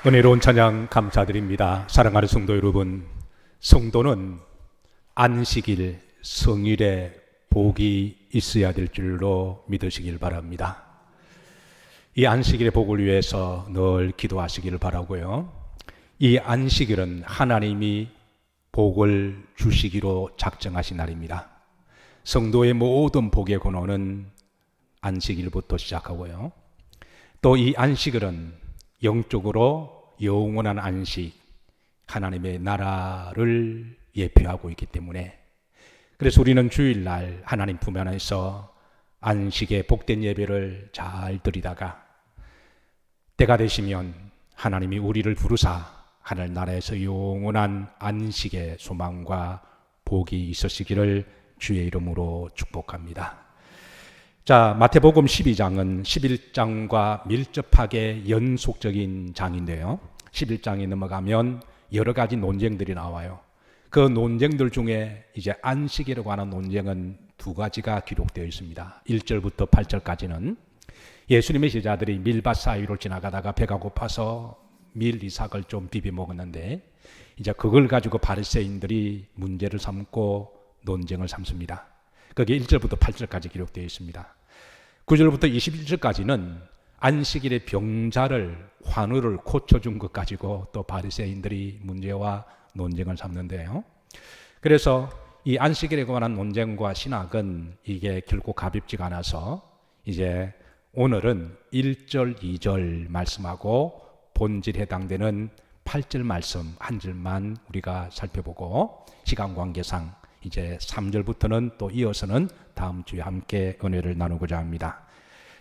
은혜로운 찬양 감사드립니다. 사랑하는 성도 여러분, 성도는 안식일, 성일에 복이 있어야 될 줄로 믿으시길 바랍니다. 이 안식일의 복을 위해서 늘 기도하시기를 바라고요. 이 안식일은 하나님이 복을 주시기로 작정하신 날입니다. 성도의 모든 복의 근원은 안식일부터 시작하고요. 또 이 안식일은 영적으로 영원한 안식, 하나님의 나라를 예표하고 있기 때문에, 그래서 우리는 주일날 하나님 품 안에서 안식의 복된 예배를 잘 드리다가 때가 되시면 하나님이 우리를 부르사 하늘 나라에서 영원한 안식의 소망과 복이 있으시기를 주의 이름으로 축복합니다. 자, 마태복음 12장은 11장과 밀접하게 연속적인 장인데요. 11장에 넘어가면 여러 가지 논쟁들이 나와요. 그 논쟁들 중에 이제 안식이라고 하는 논쟁은 두 가지가 기록되어 있습니다. 1절부터 8절까지는 예수님의 제자들이 밀밭 사이로 지나가다가 배가 고파서 밀 이삭을 좀 비벼 먹었는데, 이제 그걸 가지고 바리새인들이 문제를 삼고 논쟁을 삼습니다. 거기에 1절부터 8절까지 기록되어 있습니다. 9절부터 21절까지는 안식일의 병자를, 환우를 고쳐준 것 가지고 또 바리새인들이 문제와 논쟁을 삼는데요. 그래서 이 안식일에 관한 논쟁과 신학은 이게 결코 가볍지가 않아서 이제 오늘은 1절, 2절 말씀하고 본질에 해당되는 8절 말씀 한 절만 우리가 살펴보고, 시간 관계상 이제 3절부터는 또 이어서는 다음 주에 함께 은혜를 나누고자 합니다.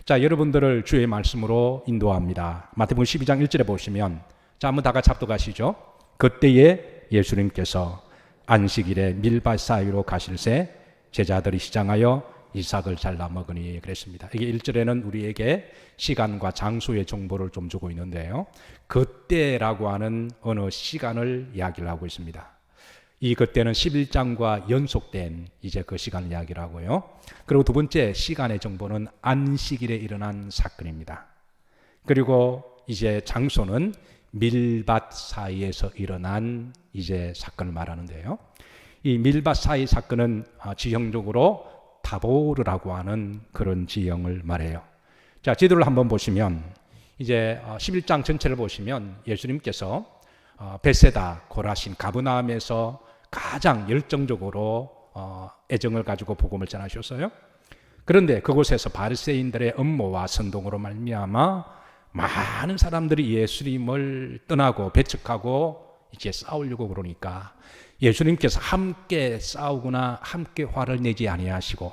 자, 여러분들을 주의 말씀으로 인도합니다. 마태복음 12장 1절에 보시면, 자, 한번 다 같이 합독하시죠. 그때에 예수님께서 안식일에 밀밭 사이로 가실새 제자들이 시장하여 이삭을 잘라 먹으니, 그랬습니다. 이게 1절에는 우리에게 시간과 장소의 정보를 좀 주고 있는데요, 그때라고 하는 어느 시간을 이야기를 하고 있습니다. 이 그때는 11장과 연속된 이제 그 시간 이야기를 하고요. 그리고 두 번째 시간의 정보는 안식일에 일어난 사건입니다. 그리고 이제 장소는 밀밭 사이에서 일어난 이제 사건을 말하는데요. 이 밀밭 사이 사건은 지형적으로 타보르라고 하는 그런 지형을 말해요. 자, 지도를 한번 보시면 이제 11장 전체를 보시면 예수님께서 베세다, 고라신, 가브나움에서 가장 열정적으로 애정을 가지고 복음을 전하셨어요. 그런데 그곳에서 바리새인들의 음모와 선동으로 말미암아 많은 사람들이 예수님을 떠나고 배척하고 이제 싸우려고 그러니까 예수님께서 함께 싸우거나 함께 화를 내지 아니하시고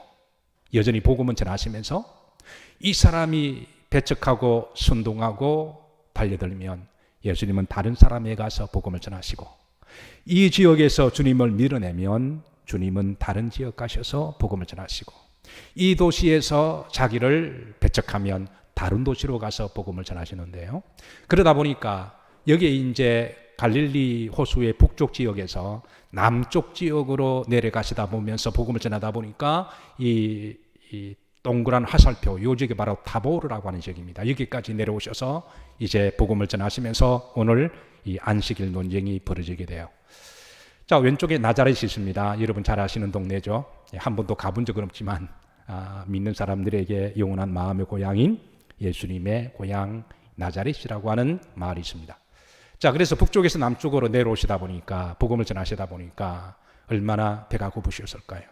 여전히 복음을 전하시면서 이 사람이 배척하고 선동하고 달려들면 예수님은 다른 사람에 가서 복음을 전하시고, 이 지역에서 주님을 밀어내면 주님은 다른 지역 가셔서 복음을 전하시고, 이 도시에서 자기를 배척하면 다른 도시로 가서 복음을 전하시는데요. 그러다 보니까 여기에 이제 갈릴리 호수의 북쪽 지역에서 남쪽 지역으로 내려가시다 보면서 복음을 전하다 보니까 이 동그란 화살표, 요 지역이 바로 타보르라고 하는 지역입니다. 여기까지 내려오셔서 이제 복음을 전하시면서 오늘 이 안식일 논쟁이 벌어지게 돼요. 자, 왼쪽에 나자렛이 있습니다. 여러분 잘 아시는 동네죠. 한 번도 가본 적은 없지만 믿는 사람들에게 영원한 마음의 고향인 예수님의 고향 나자렛이라고 하는 마을이 있습니다. 자, 그래서 북쪽에서 남쪽으로 내려오시다 보니까, 복음을 전하시다 보니까 얼마나 배가 고프셨을까요?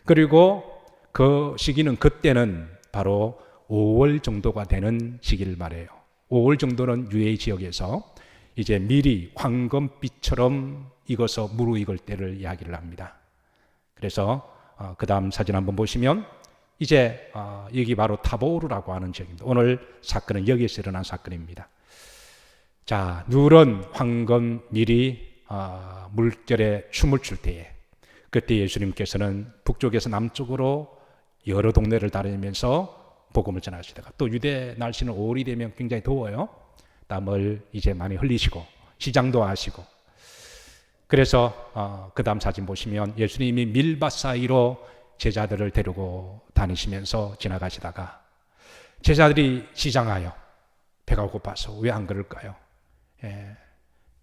그리고 그 시기는, 그때는 바로 5월 정도가 되는 시기를 말해요. 5월 정도는 유해 지역에서 이제 밀이 황금빛처럼 익어서 무르익을 때를 이야기를 합니다. 그래서 그 다음 사진 한번 보시면 이제 여기 바로 타보르라고 하는 지역입니다. 오늘 사건은 여기에서 일어난 사건입니다. 자, 누런 황금 밀이 물결에 춤을 출 때에, 그때 예수님께서는 북쪽에서 남쪽으로 여러 동네를 다니면서 복음을 전하시다가, 또 유대 날씨는 5월이 되면 굉장히 더워요. 땀을 이제 많이 흘리시고 시장도 하시고, 그래서 그 다음 사진 보시면 예수님이 밀밭 사이로 제자들을 데리고 다니시면서 지나가시다가 제자들이 시장하여 배가 고파서 왜 안 그럴까요?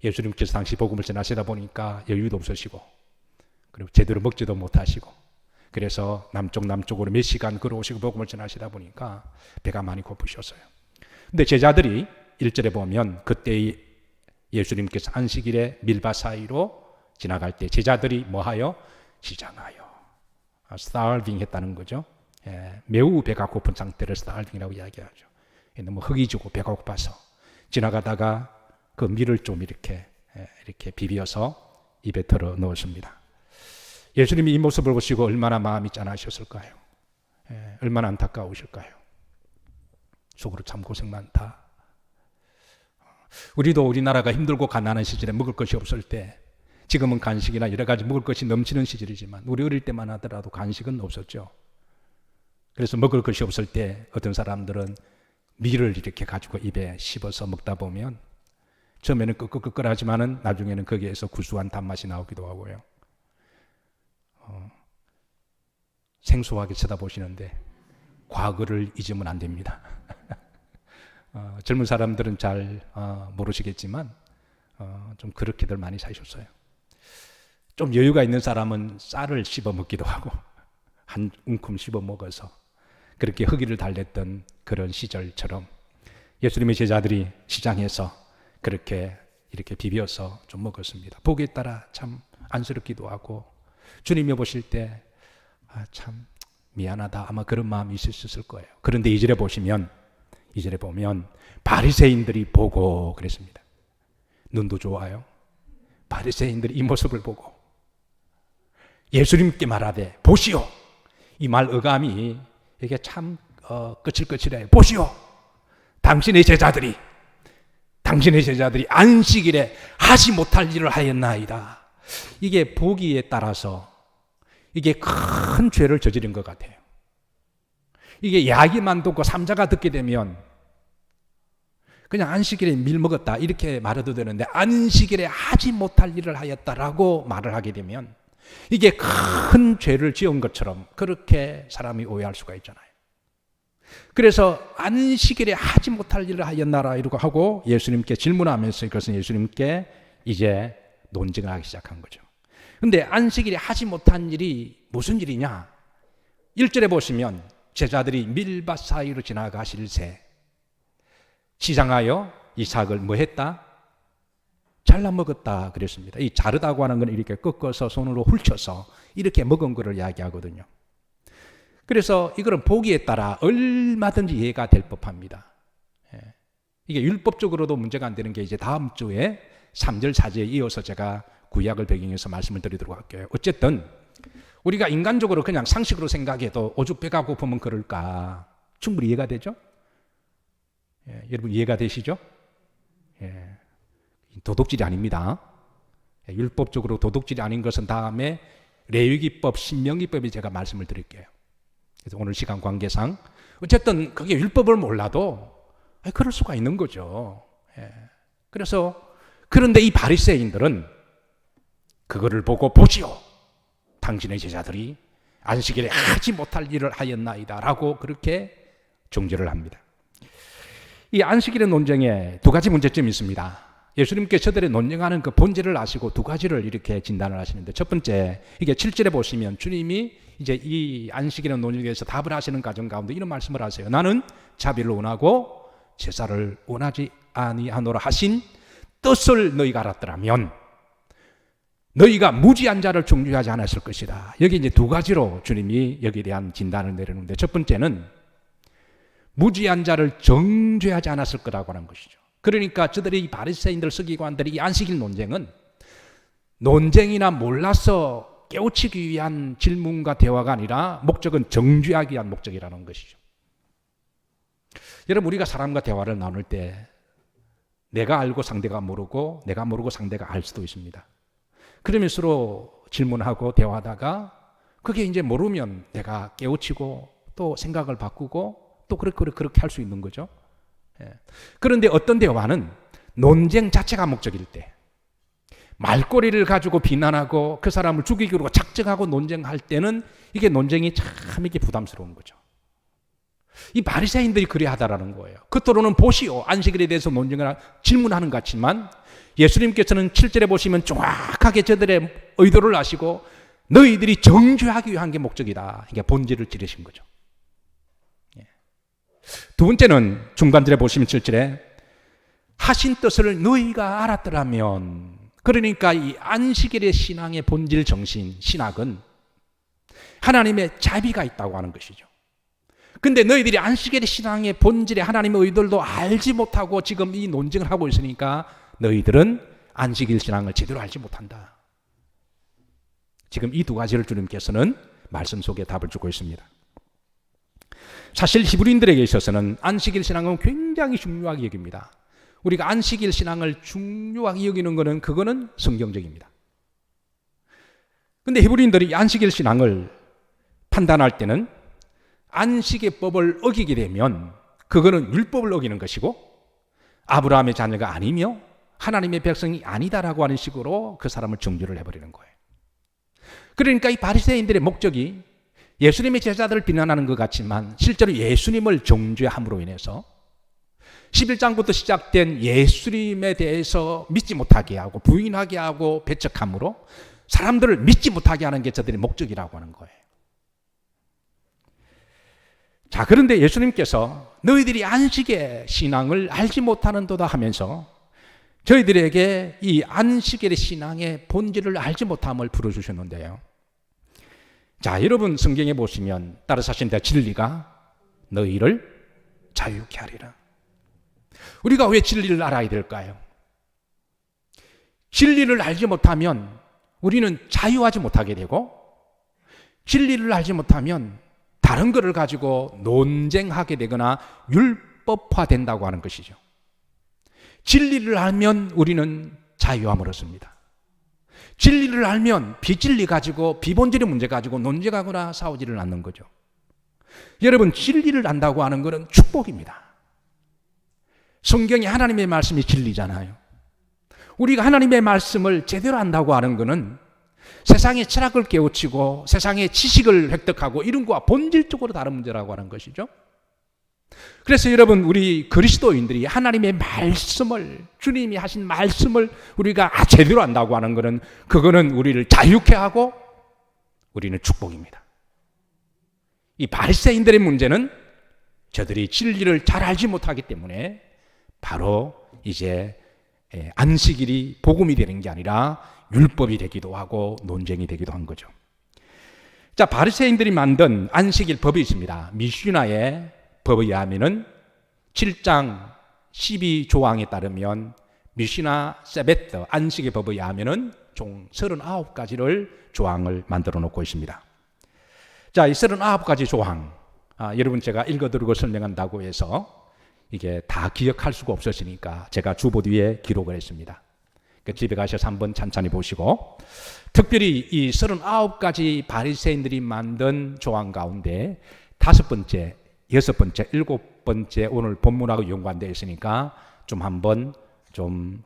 예수님께서 당시 복음을 전하시다 보니까 여유도 없으시고 그리고 제대로 먹지도 못하시고 그래서 남쪽으로 몇 시간 걸어오시고 복음을 전하시다 보니까 배가 많이 고프셨어요. 근데 제자들이 1절에 보면 그때 예수님께서 안식일에 밀밭 사이로 지나갈 때 제자들이 뭐하여? 시장하여 starving 했다는 거죠. 매우 배가 고픈 상태를 starving이라고 이야기하죠. 너무 허기 주고 배가 고파서 지나가다가 그 밀을 좀 이렇게 비벼서 입에 털어 넣었습니다. 예수님이 이 모습을 보시고 얼마나 마음이 짠하셨을까요? 얼마나 안타까우실까요? 속으로 참 고생 많다. 우리도 우리나라가 힘들고 가난한 시절에 먹을 것이 없을 때, 지금은 간식이나 여러 가지 먹을 것이 넘치는 시절이지만 우리 어릴 때만 하더라도 간식은 없었죠. 그래서 먹을 것이 없을 때 어떤 사람들은 밀을 이렇게 가지고 입에 씹어서 먹다 보면 처음에는 끄끌끄끌하지만은 나중에는 거기에서 구수한 단맛이 나오기도 하고요. 생소하게 쳐다보시는데 과거를 잊으면 안 됩니다. 젊은 사람들은 잘 모르시겠지만 좀 그렇게들 많이 사셨어요. 좀 여유가 있는 사람은 쌀을 씹어 먹기도 하고 한 움큼 씹어 먹어서 그렇게 허기를 달랬던 그런 시절처럼 예수님의 제자들이 시장에서 그렇게 이렇게 비벼서 좀 먹었습니다. 보기에 따라 참 안쓰럽기도 하고 주님이 보실 때 참 미안하다 아마 그런 마음이 있으셨을 거예요. 그런데 2절에 보면 바리새인들이 보고 그랬습니다. 눈도 좋아요. 바리새인들이 이 모습을 보고 예수님께 말하되 보시오. 이 말 어감이 이게 참 거칠거칠해요. 보시오. 당신의 제자들이 안식일에 하지 못할 일을 하였나이다. 이게 보기에 따라서 이게 큰 죄를 저지른 것 같아요. 이게 야기만 듣고 삼자가 듣게 되면 그냥 안식일에 밀 먹었다 이렇게 말해도 되는데 안식일에 하지 못할 일을 하였다라고 말을 하게 되면 이게 큰 죄를 지은 것처럼 그렇게 사람이 오해할 수가 있잖아요. 그래서 안식일에 하지 못할 일을 하였나라 이러고 하고 예수님께 질문하면서 이것은 예수님께 이제 논쟁을 하기 시작한 거죠. 근데 안식일에 하지 못한 일이 무슨 일이냐? 1절에 보시면 제자들이 밀밭 사이로 지나가실새 시장하여 이삭을 뭐 했다? 잘라 먹었다 그랬습니다. 이 자르다고 하는 건 이렇게 꺾어서 손으로 훑혀서 이렇게 먹은 거를 이야기하거든요. 그래서 이거는 보기에 따라 얼마든지 이해가 될 법합니다. 이게 율법적으로도 문제가 안 되는 게 이제 다음 주에 3절 4절에 이어서 제가 구약을 배경해서 말씀을 드리도록 할게요. 어쨌든 우리가 인간적으로 그냥 상식으로 생각해도 오죽 배가 고프면 그럴까 충분히 이해가 되죠? 여러분 이해가 되시죠? 도둑질이 아닙니다. 율법적으로 도둑질이 아닌 것은 다음에 레위기법, 신명기법에 제가 말씀을 드릴게요. 그래서 오늘 시간 관계상 어쨌든 그게 율법을 몰라도 그럴 수가 있는 거죠. 그래서 그런데 이 바리새인들은 그거를 보고 보시오. 당신의 제자들이 안식일에 하지 못할 일을 하였나이다 라고 그렇게 정죄를 합니다. 이 안식일의 논쟁에 두 가지 문제점이 있습니다. 예수님께 저들의 논쟁하는 그 본질을 아시고 두 가지를 이렇게 진단을 하시는데 첫 번째 이게 7절에 보시면 주님이 이제 이 안식일의 논쟁에 대해서 답을 하시는 과정 가운데 이런 말씀을 하세요. 나는 자비를 원하고 제사를 원하지 아니하노라 하신 뜻을 너희가 알았더라면 너희가 무지한 자를 정죄하지 않았을 것이다. 여기 이제 두 가지로 주님이 여기에 대한 진단을 내리는데 첫 번째는 무지한 자를 정죄하지 않았을 거라고 하는 것이죠. 그러니까 저들이 바리새인들 서기관들이 이 안식일 논쟁이나 몰라서 깨우치기 위한 질문과 대화가 아니라 목적은 정죄하기 위한 목적이라는 것이죠. 여러분 우리가 사람과 대화를 나눌 때 내가 알고 상대가 모르고 내가 모르고 상대가 알 수도 있습니다. 그러면 서로 질문하고 대화하다가 그게 이제 모르면 내가 깨우치고 또 생각을 바꾸고 또 그렇게 할 수 있는 거죠. 그런데 어떤 대화는 논쟁 자체가 목적일 때 말꼬리를 가지고 비난하고 그 사람을 죽이기로 작정하고 논쟁할 때는 이게 논쟁이 참 이게 부담스러운 거죠. 이 바리새인들이 그래 하다라는 거예요. 겉으로는 보시오 안식일에 대해서 논쟁을 질문하는 것 같지만 예수님께서는 7절에 보시면 정확하게 저들의 의도를 아시고 너희들이 정죄하기 위한 게 목적이다. 이게 본질을 찌르신 거죠. 두 번째는 중간절에 보시면 7절에 하신 뜻을 너희가 알았더라면, 그러니까 이 안식일의 신앙의 본질 정신, 신학은 하나님의 자비가 있다고 하는 것이죠. 근데 너희들이 안식일의 신앙의 본질에 하나님의 의도도 알지 못하고 지금 이 논쟁을 하고 있으니까 너희들은 안식일 신앙을 제대로 알지 못한다. 지금 이 두 가지를 주님께서는 말씀 속에 답을 주고 있습니다. 사실 히브리인들에게 있어서는 안식일 신앙은 굉장히 중요하게 여깁니다. 우리가 안식일 신앙을 중요하게 여기는 것은 그거는 성경적입니다. 그런데 히브리인들이 안식일 신앙을 판단할 때는 안식의 법을 어기게 되면 그거는 율법을 어기는 것이고 아브라함의 자녀가 아니며 하나님의 백성이 아니다라고 하는 식으로 그 사람을 정죄를 해버리는 거예요. 그러니까 이 바리새인들의 목적이 예수님의 제자들을 비난하는 것 같지만 실제로 예수님을 정죄함으로 인해서 11장부터 시작된 예수님에 대해서 믿지 못하게 하고 부인하게 하고 배척함으로 사람들을 믿지 못하게 하는 게 저들의 목적이라고 하는 거예요. 자, 그런데 예수님께서 너희들이 안식의 신앙을 알지 못하는도다 하면서 저희들에게 이 안식일의 신앙의 본질을 알지 못함을 풀어주셨는데요. 자, 여러분 성경에 보시면 따라서 하신다. 진리가 너희를 자유케 하리라. 우리가 왜 진리를 알아야 될까요? 진리를 알지 못하면 우리는 자유하지 못하게 되고 진리를 알지 못하면 다른 것을 가지고 논쟁하게 되거나 율법화된다고 하는 것이죠. 진리를 알면 우리는 자유함을 얻습니다. 진리를 알면 비진리 가지고 비본질의 문제 가지고 논쟁하거나 싸우지를 않는 거죠. 여러분, 진리를 안다고 하는 것은 축복입니다. 성경이 하나님의 말씀이 진리잖아요. 우리가 하나님의 말씀을 제대로 안다고 하는 것은 세상의 철학을 깨우치고 세상의 지식을 획득하고 이런 것과 본질적으로 다른 문제라고 하는 것이죠. 그래서 여러분, 우리 그리스도인들이 하나님의 말씀을, 주님이 하신 말씀을 우리가 제대로 안다고 하는 것은 그거는 우리를 자유케 하고 우리는 축복입니다. 이 바리새인들의 문제는 저들이 진리를 잘 알지 못하기 때문에 바로 이제 안식일이 복음이 되는 게 아니라 율법이 되기도 하고 논쟁이 되기도 한 거죠. 자, 바리새인들이 만든 안식일 법이 있습니다. 미슈나의 법에 의하면은 7장 12조항에 따르면 미슈나 세베트 안식의 법에 의하면은 총 39가지를 조항을 만들어 놓고 있습니다. 자, 이 39가지 조항, 여러분 제가 읽어드리고 설명한다고 해서 이게 다 기억할 수가 없었으니까 제가 주보 위에 기록을 했습니다. 집에 가셔서 한번 찬찬히 보시고, 특별히 이 39가지 바리새인들이 만든 조항 가운데 5번째, 6번째, 7번째 오늘 본문하고 연관되어 있으니까 좀 한번 좀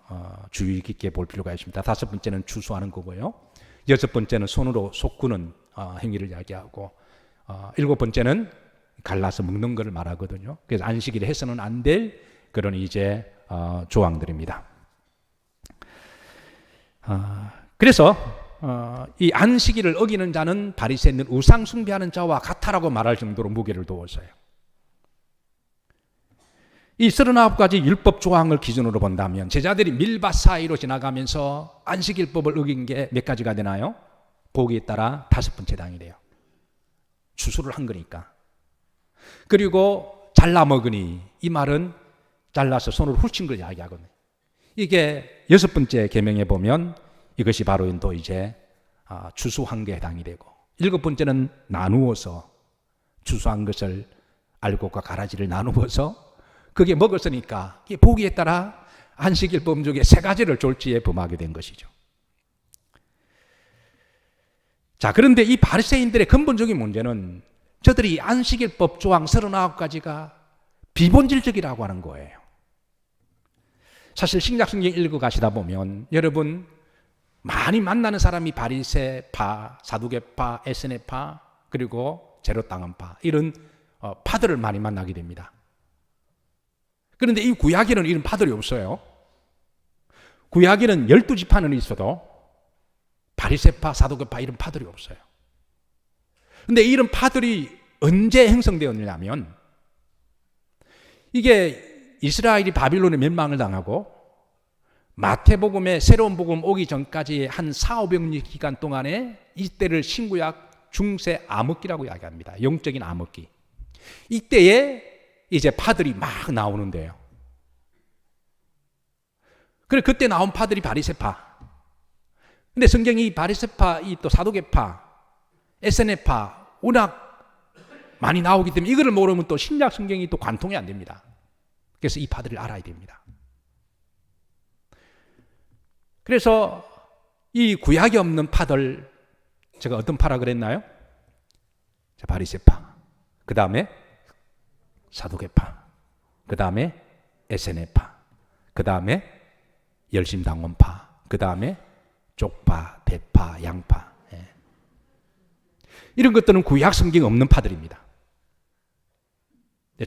주의 깊게 볼 필요가 있습니다. 5번째는 추수하는 거고요. 6번째는 손으로 솟구는 행위를 이야기하고 7번째는 갈라서 먹는 것을 말하거든요. 그래서 안식일에 해서는 안 될 그런 이제 조항들입니다. 그래서 이 안식일을 어기는 자는 바리새인은 우상 숭배하는 자와 같다라고 말할 정도로 무게를 두었어요. 이 39가지 율법 조항을 기준으로 본다면 제자들이 밀밭 사이로 지나가면서 안식일법을 어긴 게 몇 가지가 되나요? 보기에 따라 5번째 당이래요. 추수를 한 거니까. 그리고 잘라 먹으니, 이 말은 잘라서 손으로 훌친 걸 이야기하거든요. 이게 6번째 계명에 보면 이것이 바로 또 이제 추수한 게 해당이 되고, 7번째는 나누어서 추수한 것을 알곡과 가라지를 나누어서 그게 먹었으니까 보기에 따라 안식일법 중에 3가지를 졸지에 범하게 된 것이죠. 자, 그런데 이 바리새인들의 근본적인 문제는 저들이 안식일법 조항 39가지가 비본질적이라고 하는 거예요. 사실 신약성경 읽어 가시다 보면 여러분 많이 만나는 사람이 바리새파, 사두개파, 에스네파, 그리고 제로 땅은파, 이런 파들을 많이 만나게 됩니다. 그런데 이 구약에는 이런 파들이 없어요. 구약에는 12지파는 있어도 바리새파, 사두개파 이런 파들이 없어요. 그런데 이런 파들이 언제 형성되었느냐면 이게 이스라엘이 바빌론에 멸망을 당하고 마태복음에 새로운 복음 오기 전까지 한 4, 500년 기간 동안에 이때를 신구약 중세 암흑기라고 이야기합니다. 영적인 암흑기. 이때에 이제 파들이 막 나오는데요. 그래 그때 나온 파들이 바리새파. 근데 성경이 바리새파, 이 또 사두개파, 에세네파 워낙 많이 나오기 때문에 이거를 모르면 또 신약 성경이 또 관통이 안 됩니다. 그래서 이 파들을 알아야 됩니다. 그래서 이 구약이 없는 파들, 제가 어떤 파라 그랬나요? 자, 바리새파, 그 다음에 사두개파, 그 다음에 에세네파, 그 다음에 열심당원파, 그 다음에 쪽파, 대파, 양파. 이런 것들은 구약 성경에 없는 파들입니다.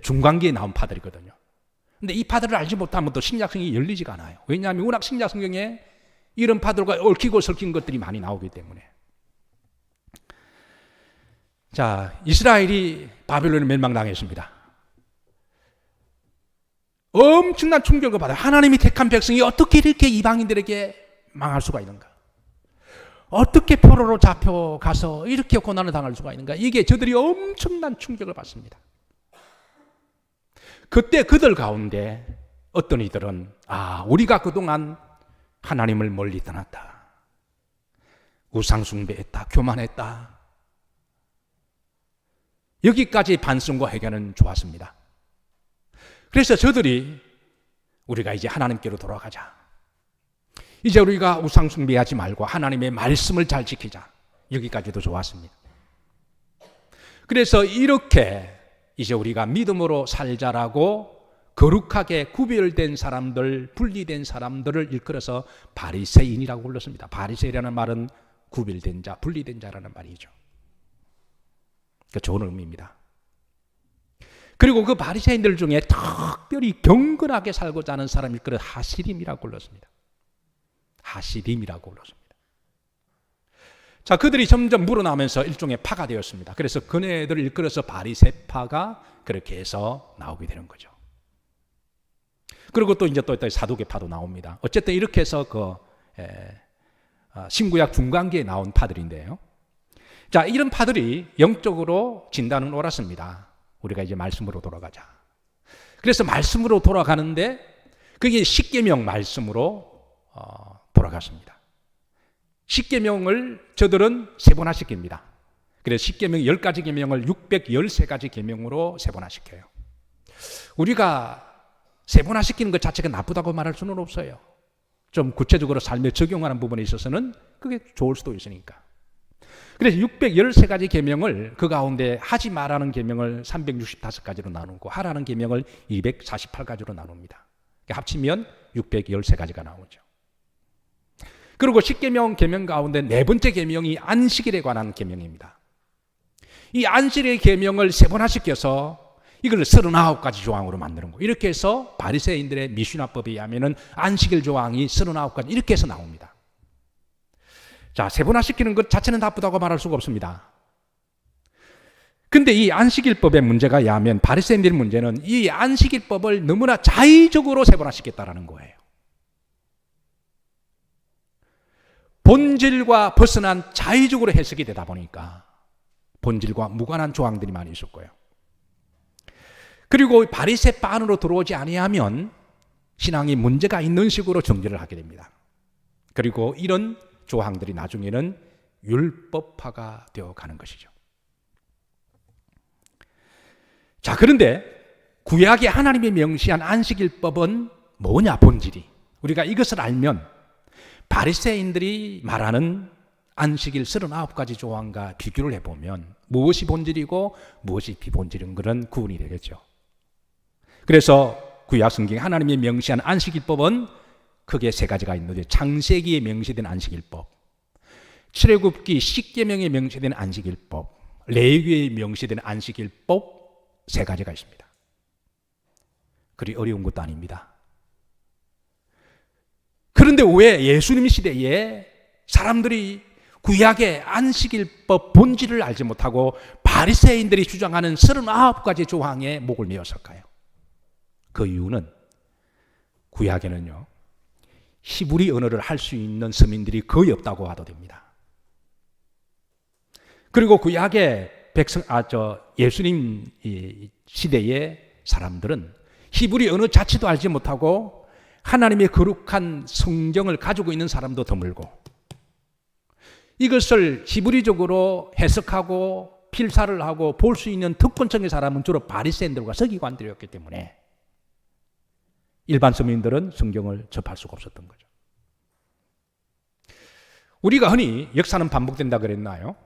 중간기에 나온 파들이거든요. 근데 이 파들을 알지 못하면 또 신약 성경이 열리지가 않아요. 왜냐하면 워낙 신약 성경에 이런 파들과 얽히고 설킨 것들이 많이 나오기 때문에. 자, 이스라엘이 바빌론에 멸망당했습니다. 엄청난 충격을 받아요. 하나님이 택한 백성이 어떻게 이렇게 이방인들에게 망할 수가 있는가? 어떻게 포로로 잡혀가서 이렇게 고난을 당할 수가 있는가? 이게 저들이 엄청난 충격을 받습니다. 그때 그들 가운데 어떤 이들은 우리가 그동안 하나님을 멀리 떠났다. 우상숭배했다. 교만했다. 여기까지 반성과 회개는 좋았습니다. 그래서 저들이 우리가 이제 하나님께로 돌아가자. 이제 우리가 우상숭배하지 말고 하나님의 말씀을 잘 지키자. 여기까지도 좋았습니다. 그래서 이렇게 이제 우리가 믿음으로 살자라고 거룩하게 구별된 사람들, 분리된 사람들을 일컬어서 바리새인이라고 불렀습니다. 바리새인이라는 말은 구별된 자, 분리된 자라는 말이죠. 그 좋은 의미입니다. 그리고 그 바리새인들 중에 특별히 경건하게 살고자 하는 사람을 일컬어 하시림이라고 불렀습니다. 하시림이라고 불렀습니다. 자, 그들이 점점 물어나면서 일종의 파가 되었습니다. 그래서 그네들을 일컬어서 바리새파가 그렇게 해서 나오게 되는 거죠. 그리고 또 이제 또 사두개파도 나옵니다. 어쨌든 이렇게 해서 신구약 중간기에 나온 파들인데요. 자, 이런 파들이 영적으로 진단은 옳았습니다. 우리가 이제 말씀으로 돌아가자. 그래서 말씀으로 돌아가는데 그게 십계명 말씀으로 돌아갔습니다. 십계명을 저들은 세분화시킵니다. 그래서 십계명 10가지 계명을 613가지 계명으로 세분화시켜요. 우리가 세분화시키는 것 자체가 나쁘다고 말할 수는 없어요. 좀 구체적으로 삶에 적용하는 부분에 있어서는 그게 좋을 수도 있으니까. 그래서 613가지 계명을 그 가운데 하지 말라는 계명을 365가지로 나누고 하라는 계명을 248가지로 나눕니다. 합치면 613가지가 나오죠. 그리고 십계명 계명 가운데 네 번째 계명이 안식일에 관한 계명입니다. 이 안식일의 계명을 세분화시켜서 이걸 39가지 조항으로 만드는 거예요. 이렇게 해서 바리새인들의 미슈나법에 의하면 안식일 조항이 39가지 이렇게 해서 나옵니다. 자, 세분화시키는 것 자체는 나쁘다고 말할 수가 없습니다. 근데 이 안식일법의 문제가 뭐냐면 바리새인들의 문제는 이 안식일법을 너무나 자의적으로 세분화시켰다는 거예요. 본질과 벗어난 자의적으로 해석이 되다 보니까 본질과 무관한 조항들이 많이 있었고요. 그리고 바리새파 안으로 들어오지 아니하면 신앙이 문제가 있는 식으로 정죄를 하게 됩니다. 그리고 이런 조항들이 나중에는 율법화가 되어가는 것이죠. 자, 그런데 구약의 하나님이 명시한 안식일법은 뭐냐, 본질이. 우리가 이것을 알면 바리새인들이 말하는 안식일 39가지 조항과 비교를 해보면 무엇이 본질이고 무엇이 비본질인 것은 구분이 되겠죠. 그래서 구약 성경에 하나님이 명시한 안식일법은 크게 세 가지가 있는데 창세기에 명시된 안식일법, 출애굽기 십계명에 명시된 안식일법, 레위기에 명시된 안식일법, 세 가지가 있습니다. 그리 어려운 것도 아닙니다. 그런데 왜 예수님 시대에 사람들이 구약의 안식일법 본질을 알지 못하고 바리새인들이 주장하는 39가지 조항에 목을 메었을까요? 그 이유는 구약에는요, 히브리 언어를 할 수 있는 서민들이 거의 없다고 하도 됩니다. 그리고 구약의 예수님 시대의 사람들은 히브리 언어 자체도 알지 못하고 하나님의 거룩한 성경을 가지고 있는 사람도 드물고, 이것을 히브리적으로 해석하고 필사를 하고 볼 수 있는 특권층의 사람은 주로 바리새인들과 서기관들이었기 때문에 일반 서민들은 성경을 접할 수가 없었던 거죠. 우리가 흔히 역사는 반복된다 그랬나요?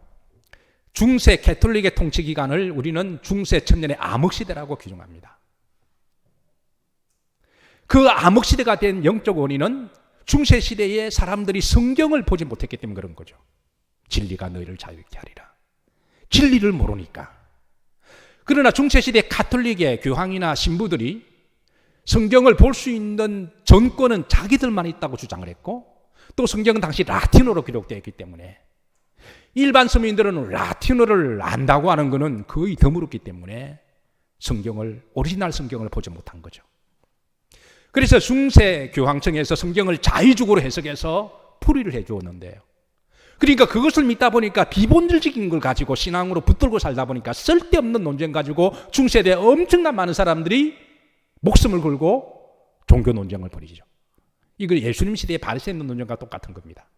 중세 캐톨릭의 통치 기간을 우리는 중세 천년의 암흑시대라고 규정합니다. 그 암흑시대가 된 영적 원인은 중세 시대에 사람들이 성경을 보지 못했기 때문에 그런 거죠. 진리가 너희를 자유케 하리라. 진리를 모르니까. 그러나 중세 시대 가톨릭의 교황이나 신부들이 성경을 볼 수 있는 전권은 자기들만 있다고 주장을 했고, 또 성경은 당시 라틴어로 기록되어 있기 때문에 일반 서민들은 라틴어를 안다고 하는 것은 거의 드물었기 때문에 오리지널 성경을 보지 못한 거죠. 그래서 중세 교황청에서 성경을 자의적으로 해석해서 풀이를 해 주었는데요. 그러니까 그것을 믿다 보니까 비본질적인 걸 가지고 신앙으로 붙들고 살다 보니까 쓸데없는 논쟁 가지고 중세대에 엄청난 많은 사람들이 목숨을 걸고 종교 논쟁을 벌이죠. 이거 예수님 시대의 바리새인 논쟁과 똑같은 겁니다.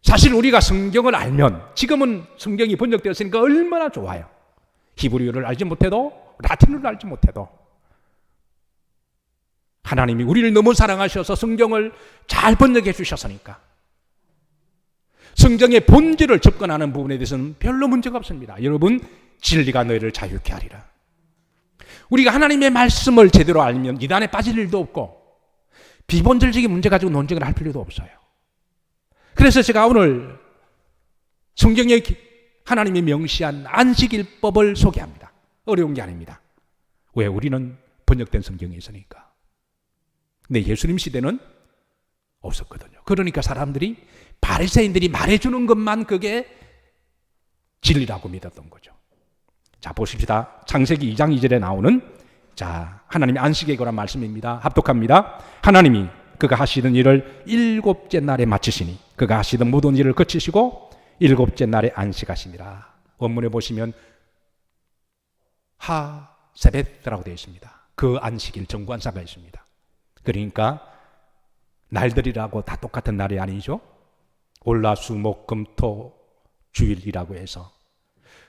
사실 우리가 성경을 알면, 지금은 성경이 번역되었으니까 얼마나 좋아요. 히브리어를 알지 못해도, 라틴어를 알지 못해도 하나님이 우리를 너무 사랑하셔서 성경을 잘 번역해 주셨으니까 성경의 본질을 접근하는 부분에 대해서는 별로 문제가 없습니다. 여러분, 진리가 너희를 자유케 하리라. 우리가 하나님의 말씀을 제대로 알면 이단에 빠질 일도 없고 비본질적인 문제 가지고 논쟁을 할 필요도 없어요. 그래서 제가 오늘 성경에 하나님이 명시한 안식일법을 소개합니다. 어려운 게 아닙니다. 왜? 우리는 번역된 성경이 있으니까. 근데 예수님 시대는 없었거든요. 그러니까 사람들이 바리새인들이 말해주는 것만 그게 진리라고 믿었던 거죠. 자, 보십시다. 창세기 2장 2절에 나오는 하나님의 안식에 관한 말씀입니다. 합독합니다. 하나님이 그가 하시던 일을 일곱째 날에 마치시니 그가 하시던 모든 일을 거치시고 일곱째 날에 안식하시니라. 원문에 보시면 하세벳이라고 되어 있습니다. 그 안식일 정관사가 있습니다. 그러니까 날들이라고 다 똑같은 날이 아니죠. 월화수목금토 주일이라고 해서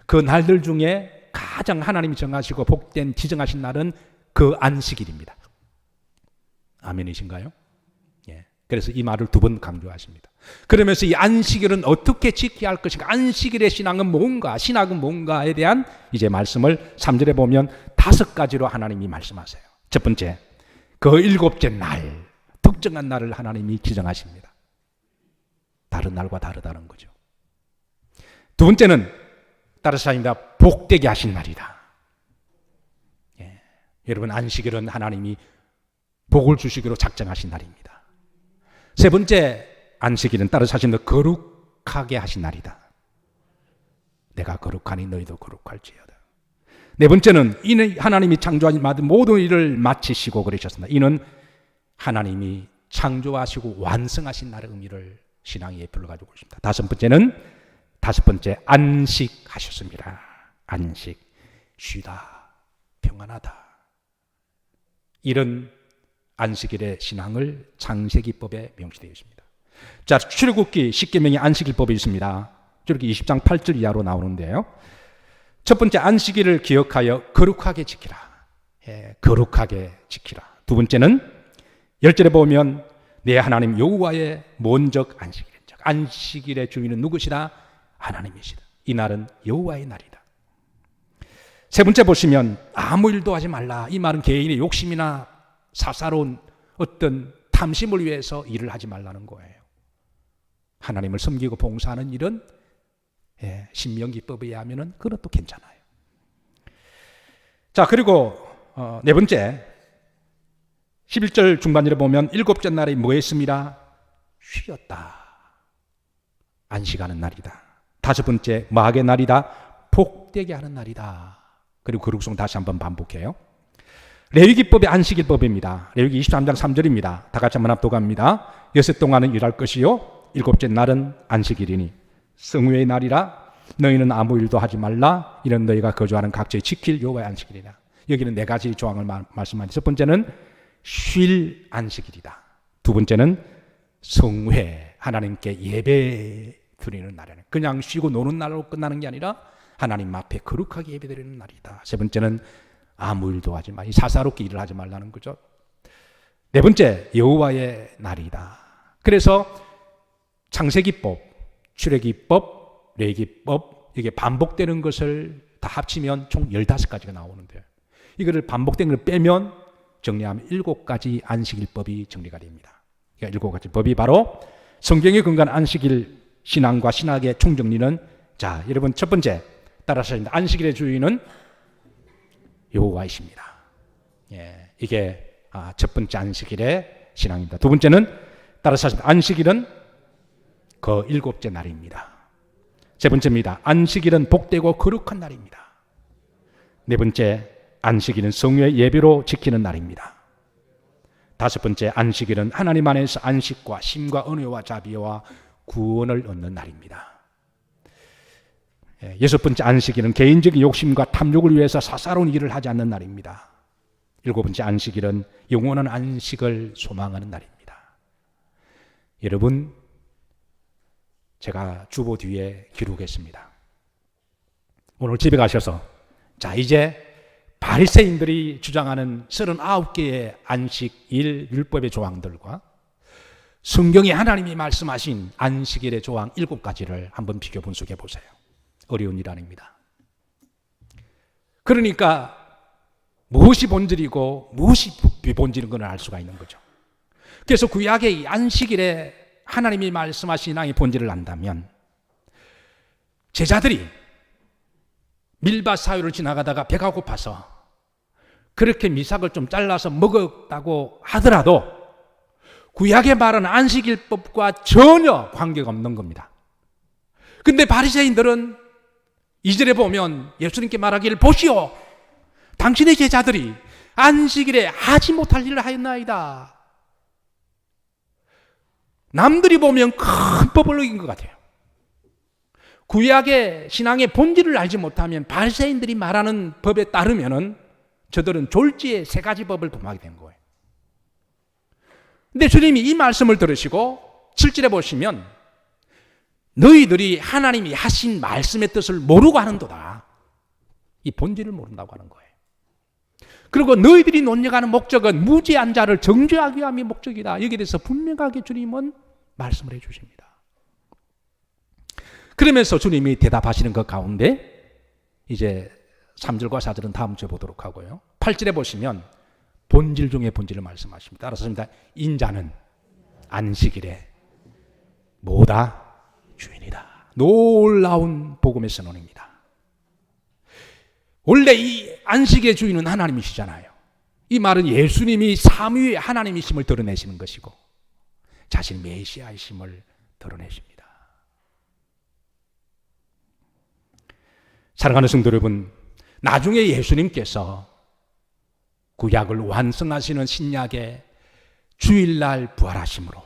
그 날들 중에 가장 하나님이 정하시고 복된 지정하신 날은 그 안식일입니다. 아멘이신가요? 예. 그래서 이 말을 두 번 강조하십니다. 그러면서 이 안식일은 어떻게 지켜야 할 것인가, 안식일의 신앙은 뭔가, 신학은 뭔가에 대한 이제 말씀을 3절에 보면 5가지로 하나님이 말씀하세요. 첫 번째, 그 일곱째 날, 특정한 날을 하나님이 지정하십니다. 다른 날과 다르다는 거죠. 두 번째는 따라서 아닙니다. 복되게 하신 날이다. 예. 여러분, 안식일은 하나님이 복을 주시기로 작정하신 날입니다. 세 번째, 안식일은 따라서 하신 거룩하게 하신 날이다. 내가 거룩하니 너희도 거룩할지어다. 네 번째는 이는 하나님이 창조하신 모든 일을 마치시고 그러셨습니다. 이는 하나님이 창조하시고 완성하신 날의 의미를 신앙의 예표로 가지고 있습니다. 다섯 번째 안식하셨습니다. 안식, 쉬다, 평안하다. 이런 안식일의 신앙을 창세기법에 명시되어 있습니다. 자, 출애굽기 10계명의 안식일법이 있습니다. 출애굽기 20장 8절 이하로 나오는데요. 첫 번째, 안식일을 기억하여 거룩하게 지키라. 예, 거룩하게 지키라. 두 번째는 10절에 보면 내 하나님 여호와의 먼적 안식일인 즉 안식일의 주인은 누구시다? 하나님이시다. 이 날은 여호와의 날이다. 세 번째 보시면 아무 일도 하지 말라. 이 말은 개인의 욕심이나 사사로운 어떤 탐심을 위해서 일을 하지 말라는 거예요. 하나님을 섬기고 봉사하는 일은 신명기법에 의하면 그것도 괜찮아요. 자, 그리고 네 번째 11절 중반절에 보면 일곱째 날에 뭐 했습니다? 쉬었다. 안식하는 날이다. 다섯 번째 뭐 하게 날이다? 복되게 하는 날이다. 그리고 그룹송 다시 한번 반복해요. 레위기법의 안식일법입니다. 레위기 23장 3절입니다. 다 같이 한번 합독합니다. 여섯 동안은 일할 것이요 일곱째 날은 안식일이니 성회의 날이라 너희는 아무 일도 하지 말라. 이는 너희가 거주하는 각지에 지킬 여호와의 안식일이라. 여기는 네 가지 조항을 말씀하니 첫 번째는 쉴 안식일이다. 두 번째는 성회, 하나님께 예배 드리는 날이다. 그냥 쉬고 노는 날로 끝나는 게 아니라 하나님 앞에 거룩하게 예배 드리는 날이다. 세 번째는 아무 일도 하지 마. 사사롭게 일을 하지 말라는 거죠. 네 번째 여호와의 날이다. 그래서 창세기법, 출애기법, 레위기법 이게 반복되는 것을 다 합치면 총 15가지가 나오는데요. 이거를 반복된 걸 빼면 정리하면 7가지 안식일법이 정리가 됩니다. 그러니까 7가지 법이 바로 성경에 근거한 안식일 신앙과 신학의 총정리는 자, 여러분 첫 번째 따라서 안식일의 주인은 여호와이십니다. 예, 이게 첫 번째 안식일의 신앙입니다. 두 번째는 따라서 안식일은 그 일곱째 날입니다. 세 번째입니다. 안식일은 복되고 거룩한 날입니다. 네 번째 안식일은 성회의 예배로 지키는 날입니다. 다섯 번째 안식일은 하나님 안에서 안식과 쉼과 은혜와 자비와 구원을 얻는 날입니다. 여섯 번째 안식일은 개인적인 욕심과 탐욕을 위해서 사사로운 일을 하지 않는 날입니다. 일곱 번째 안식일은 영원한 안식을 소망하는 날입니다. 여러분, 제가 주보 뒤에 기록했습니다. 오늘 집에 가셔서 자, 이제 바리새인들이 주장하는 39개의 안식일 율법의 조항들과 성경에 하나님이 말씀하신 안식일의 조항 7가지를 한번 비교 분석해 보세요. 어려운 일 아닙니다. 그러니까 무엇이 본질이고 무엇이 비본질인 걸 알 수가 있는 거죠. 그래서 구약의 안식일에 하나님이 말씀하신 신앙의 본질을 안다면 제자들이 밀밭 사이로 지나가다가 배가 고파서 그렇게 미삭을 좀 잘라서 먹었다고 하더라도 구약의 말은 안식일법과 전혀 관계가 없는 겁니다. 근데 바리새인들은 2절에 보면 예수님께 말하기를 보시오, 당신의 제자들이 안식일에 하지 못할 일을 하였나이다. 남들이 보면 큰 법을 어긴 것 같아요. 구약의 신앙의 본질을 알지 못하면 바리새인들이 말하는 법에 따르면은 저들은 졸지에 3가지 법을 범하게 된 거예요. 근데 주님이 이 말씀을 들으시고 7절에 보시면 너희들이 하나님이 하신 말씀의 뜻을 모르고 하는도다. 이 본질을 모른다고 하는 거예요. 그리고 너희들이 논쟁하는 목적은 무지한 자를 정죄하기 위함이 목적이다. 여기에 대해서 분명하게 주님은 말씀을 해 주십니다. 그러면서 주님이 대답하시는 것 가운데 이제 3절과 4절은 다음 주에 보도록 하고요. 8절에 보시면 본질 중에 본질을 말씀하십니다. 따라서 인자는 안식일에 뭐다? 주인이다. 놀라운 복음의 선언입니다. 원래 이 안식의 주인은 하나님이시잖아요. 이 말은 예수님이 삼위의 하나님이심을 드러내시는 것이고 자신의 메시아이심을 드러내십니다. 사랑하는 성도 여러분, 나중에 예수님께서 구약을 완성하시는 신약의 주일날 부활하심으로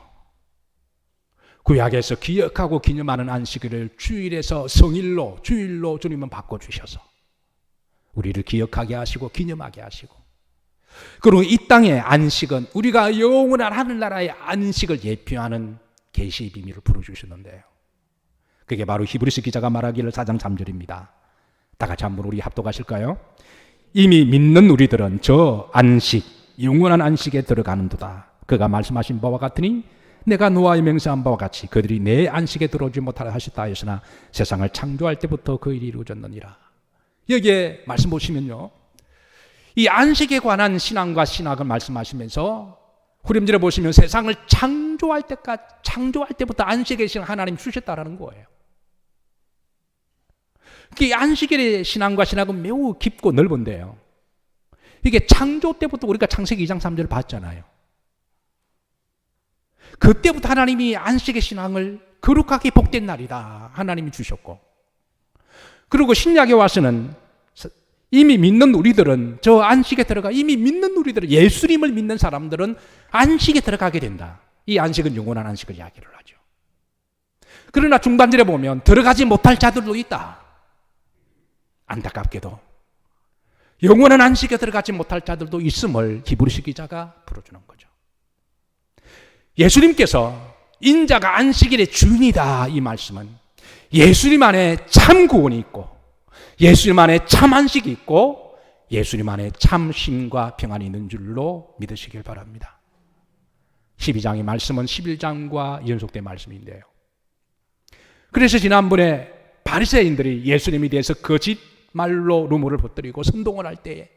구약에서 기억하고 기념하는 안식일을 주일에서 성일로 주일로 주님은 바꿔주셔서 우리를 기억하게 하시고 기념하게 하시고, 그리고 이 땅의 안식은 우리가 영원한 하늘나라의 안식을 예표하는 계시의 비밀을 풀어주셨는데요. 그게 바로 히브리서 기자가 말하기를 4장 3절입니다. 다 같이 한번 우리 합독하실까요? 이미 믿는 우리들은 저 안식, 영원한 안식에 들어가는도다. 그가 말씀하신 바와 같으니 내가 노아에 맹세한 바와 같이 그들이 내 안식에 들어오지 못하라 하셨다 하였으나 세상을 창조할 때부터 그 일이 이루어졌느니라. 여기에 말씀 보시면요, 이 안식에 관한 신앙과 신학을 말씀하시면서 후렴절에 보시면 세상을 창조할 때부터 안식의 신앙 하나님 주셨다라는 거예요. 이 안식일의 신앙과 신학은 매우 깊고 넓은데요, 이게 창조 때부터 우리가 창세기 2장 3절을 봤잖아요. 그때부터 하나님이 안식의 신앙을 거룩하게 복된 날이다 하나님이 주셨고, 그리고 신약에 와서는 이미 믿는 우리들은, 저 안식에 들어가 이미 믿는 우리들은, 예수님을 믿는 사람들은 안식에 들어가게 된다. 이 안식은 영원한 안식을 이야기를 하죠. 그러나 중반절에 보면 들어가지 못할 자들도 있다. 안타깝게도 영원한 안식에 들어가지 못할 자들도 있음을 히브리서 기자가 풀어주는 거죠. 예수님께서 인자가 안식일의 주인이다, 이 말씀은 예수님 안에 참 구원이 있고, 예수님 안에 참 안식이 있고, 예수님 안에 참 쉼과 평안이 있는 줄로 믿으시길 바랍니다. 12장의 말씀은 11장과 연속된 말씀인데요. 그래서 지난번에 바리새인들이 예수님에 대해서 거짓 말로 루머를 퍼뜨리고 선동을 할 때에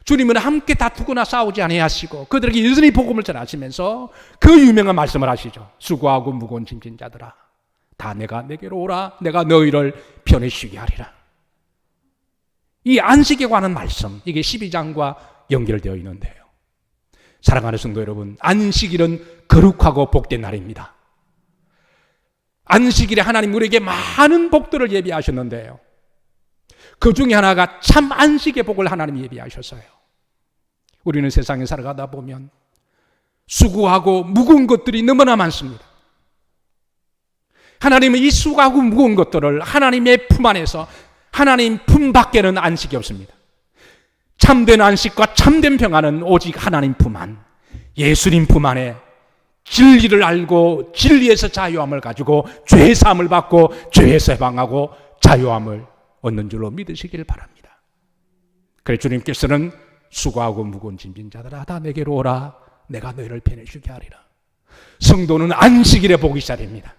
주님은 함께 다투거나 싸우지 아니하시고 그들에게 여전히 복음을 전하시면서 그 유명한 말씀을 하시죠. 수고하고 무거운 짐진 자들아, 다 내게로 오라. 내가 너희를 편히 쉬게 하리라. 이 안식에 관한 말씀, 이게 12장과 연결되어 있는데요. 사랑하는 성도 여러분, 안식일은 거룩하고 복된 날입니다. 안식일에 하나님 우리에게 많은 복들을 예비하셨는데요, 그 중에 하나가 참 안식의 복을 하나님이 예비하셨어요. 우리는 세상에 살아가다 보면 수고하고 무거운 것들이 너무나 많습니다. 하나님은 이 수고하고 무거운 것들을 하나님의 품 안에서, 하나님 품 밖에는 안식이 없습니다. 참된 안식과 참된 평안은 오직 하나님 품 안, 예수님 품 안에 진리를 알고 진리에서 자유함을 가지고 죄의 사함을 받고 죄에서 해방하고 자유함을 얻는 줄로 믿으시길 바랍니다. 그래서 주님께서는 수고하고 무거운 짐진 자들아, 다 내게로 오라. 내가 너희를 편히 쉬게 하리라. 성도는 안식일에 복이 시작됩니다.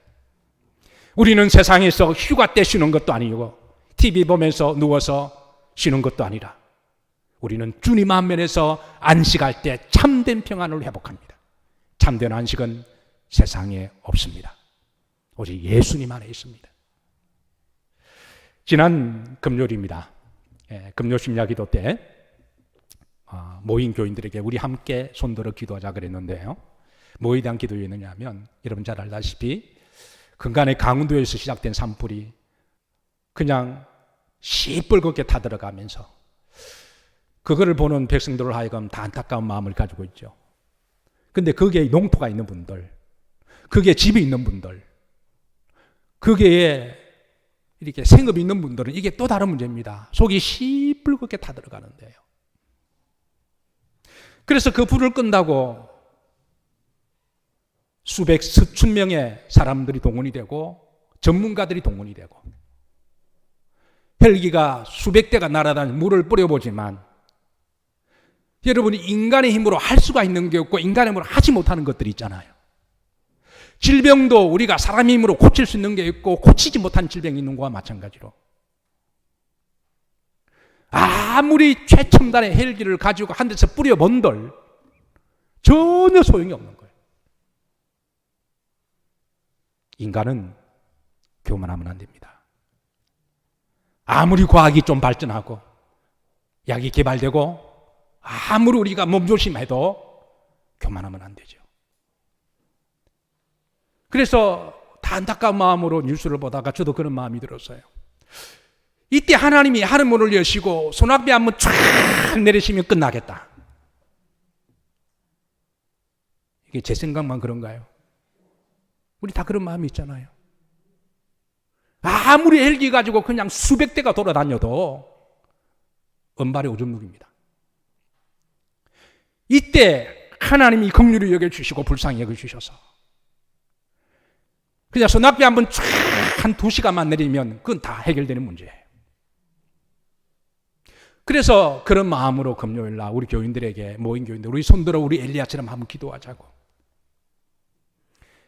우리는 세상에서 휴가 때 쉬는 것도 아니고 TV 보면서 누워서 쉬는 것도 아니라 우리는 주님 안면에서 안식할 때 참된 평안을 회복합니다. 참된 안식은 세상에 없습니다. 오직 예수님 안에 있습니다. 지난 금요일입니다. 금요 심야 기도 때 모인 교인들에게 우리 함께 손들어 기도하자 그랬는데요, 뭐에 대한 기도였느냐면, 여러분 잘 알다시피 근간의 강원도에서 시작된 산불이 그냥 시뻘겋게 타들어가면서 그거를 보는 백성들을 하여금 다 안타까운 마음을 가지고 있죠. 근데 거기에 농토가 있는 분들, 거기에 집이 있는 분들, 거기에 이렇게 생업이 있는 분들은 이게 또 다른 문제입니다. 속이 시뻘겋게 타들어가는데요. 그래서 그 불을 끈다고 수천 명의 사람들이 동원이 되고 전문가들이 동원이 되고 헬기가 수백 대가 날아다니며 물을 뿌려보지만, 여러분이 인간의 힘으로 할 수가 있는 게 없고 인간의 힘으로 하지 못하는 것들이 있잖아요. 질병도 우리가 사람의 힘으로 고칠 수 있는 게 있고 고치지 못한 질병이 있는 것과 마찬가지로 아무리 최첨단의 헬기를 가지고 한 데서 뿌려본들 전혀 소용이 없는 거예요. 인간은 교만하면 안 됩니다. 아무리 과학이 좀 발전하고 약이 개발되고 아무리 우리가 몸조심해도 교만하면 안 되죠. 그래서 다 안타까운 마음으로 뉴스를 보다가 저도 그런 마음이 들었어요. 이때 하나님이 하늘문을 여시고 소낙비 한번 쫙 내리시면 끝나겠다. 이게 제 생각만 그런가요? 우리 다 그런 마음이 있잖아요. 아무리 헬기 가지고 그냥 수백 대가 돌아다녀도 은발의 오줌누기입니다. 이때 하나님이 긍휼히 여겨주시고 불쌍히 여겨주셔서 그냥 소낙비 한번 쫙 한 2시간만 내리면 그건 다 해결되는 문제예요. 그래서 그런 마음으로 금요일날 우리 교인들에게, 모인 교인들, 우리 손들어 우리 엘리야처럼 한번 기도하자고.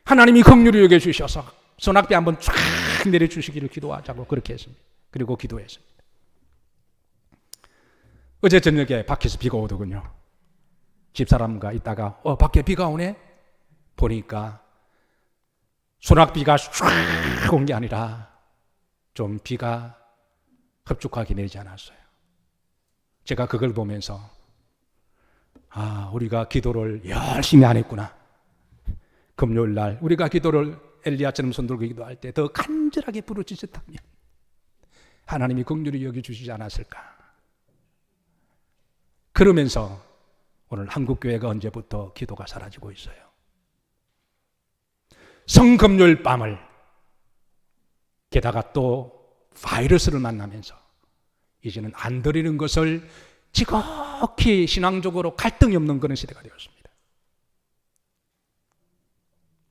하나님이 긍휼히 여겨주셔서 소낙비 한번 쫙 내려주시기를 기도하자고 그렇게 했습니다. 그리고 기도했습니다. 어제 저녁에 밖에서 비가 오더군요. 집사람과 있다가 밖에 비가 오네? 보니까 소낙비가 쫙 온 게 아니라 좀 비가 흡족하게 내리지 않았어요. 제가 그걸 보면서 우리가 기도를 열심히 안 했구나. 금요일 날 우리가 기도를 엘리야처럼 손들고 기도할 때 더 간절하게 부르짖었다면 하나님이 긍휼히 여겨주시지 않았을까. 그러면서 오늘 한국교회가 언제부터 기도가 사라지고 있어요. 성금요일 밤을, 게다가 또 바이러스를 만나면서 이제는 안 드리는 것을 지극히 신앙적으로 갈등이 없는 그런 시대가 되었습니다.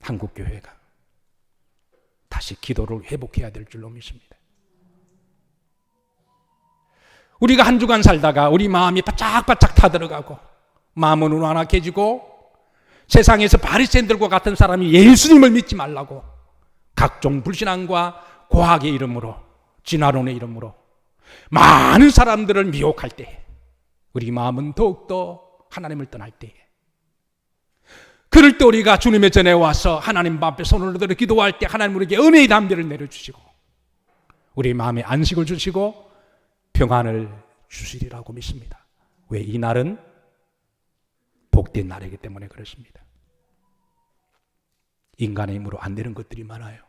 한국교회가 다시 기도를 회복해야 될 줄로 믿습니다. 우리가 한 주간 살다가 우리 마음이 바짝바짝 타들어가고 마음은 우아낙해지고 세상에서 바리새인들과 같은 사람이 예수님을 믿지 말라고 각종 불신앙과 과학의 이름으로, 진화론의 이름으로 많은 사람들을 미혹할 때, 우리 마음은 더욱더 하나님을 떠날 때에, 그럴 때 우리가 주님의 전에 와서 하나님 앞에 손을 들어 기도할 때 하나님 우리에게 은혜의 담대를 내려주시고 우리 마음에 안식을 주시고 평안을 주시리라고 믿습니다. 왜? 이 날은 복된 날이기 때문에 그렇습니다. 인간의 힘으로 안 되는 것들이 많아요.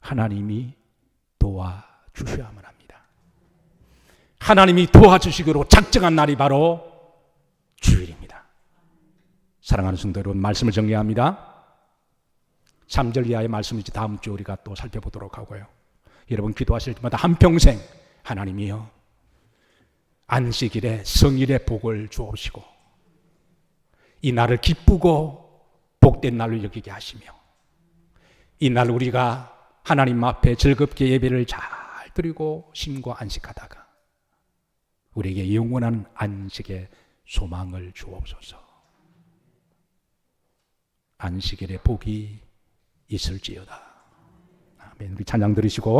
하나님이 도와주셔야만 합니다. 하나님이 도와주시기로 작정한 날이 바로 주일입니다. 사랑하는 성도 여러분, 말씀을 정리합니다. 3절 이하의 말씀이지 다음 주 우리가 또 살펴보도록 하고요. 여러분 기도하실 때마다 한평생 하나님이여 안식일에 성일의 복을 주옵시고 이 날을 기쁘고 복된 날로 여기게 하시며 이 날 우리가 하나님 앞에 즐겁게 예배를 잘 드리고 심고 안식하다가 우리에게 영원한 안식의 소망을 주옵소서. 안식일에 복이 있을지어다. 아멘. 우리 찬양 들으시고